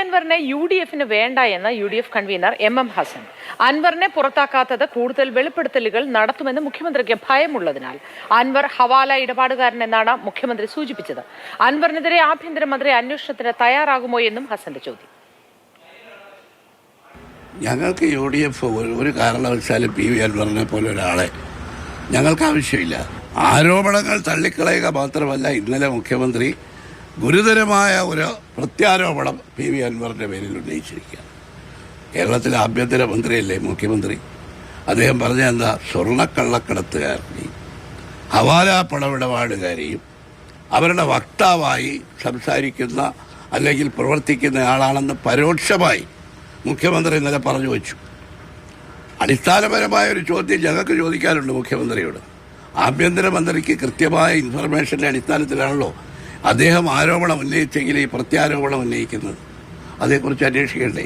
അൻവറിനെ UDF-ന് വേണ്ട എന്ന് UDF കൺവീനർ MM ഹസൻ. അൻവറിനെ പുറത്താക്കാത്തത് കൂടുതൽ വെളിപ്പെടുത്തലുകൾ നടത്തുമെന്ന് മുഖ്യമന്ത്രിക്ക് ഭയമുള്ളതിനാൽ അൻവർ ഹവാല ഇടപാടുകാരൻ എന്നാണ് മുഖ്യമന്ത്രി സൂചിപ്പിച്ചത്. അൻവറിനെതിരെ ആഭ്യന്തരമന്ത്രി അന്വേഷണത്തിന് തയ്യാറാകുമോ എന്നും ഹസന്റെ ചോദ്യം. ഞങ്ങൾക്ക് UDF ഒരു കാരണവശാലും PV അൻവറിനെ പോലെ ഒരാളെ ഞങ്ങൾക്ക് ആവശ്യമില്ല. ആരോപണങ്ങൾ തള്ളിക്കളയുക മാത്രമല്ല, ഇന്നലെ മുഖ്യമന്ത്രി ഗുരുതരമായ ഒരു പ്രത്യാരോപണം PV അൻവറിന്റെ പേരിൽ ഉന്നയിച്ചിരിക്കുക. കേരളത്തിലെ ആഭ്യന്തരമന്ത്രിയല്ലേ മുഖ്യമന്ത്രി? അദ്ദേഹം പറഞ്ഞ എന്താ? സ്വർണ്ണക്കള്ളക്കടത്തുകാരനെയും ഹവാല പണമിടപാടുകാരെയും അവരുടെ വക്താവായി സംസാരിക്കുന്ന അല്ലെങ്കിൽ പ്രവർത്തിക്കുന്ന ആളാണെന്ന് പരോക്ഷമായി മുഖ്യമന്ത്രി ഇന്നലെ പറഞ്ഞു വച്ചു. അടിസ്ഥാനപരമായ ഒരു ചോദ്യം ഞങ്ങൾക്ക് ചോദിക്കാനുണ്ട് മുഖ്യമന്ത്രിയോട്. ആഭ്യന്തരമന്ത്രിക്ക് കൃത്യമായ ഇൻഫർമേഷന്റെ അടിസ്ഥാനത്തിലാണല്ലോ അദ്ദേഹം ആരോപണം ഉന്നയിച്ചെങ്കിൽ ഈ പ്രത്യാരോപണം ഉന്നയിക്കുന്നത്. അതേക്കുറിച്ച് അന്വേഷിക്കണ്ടേ?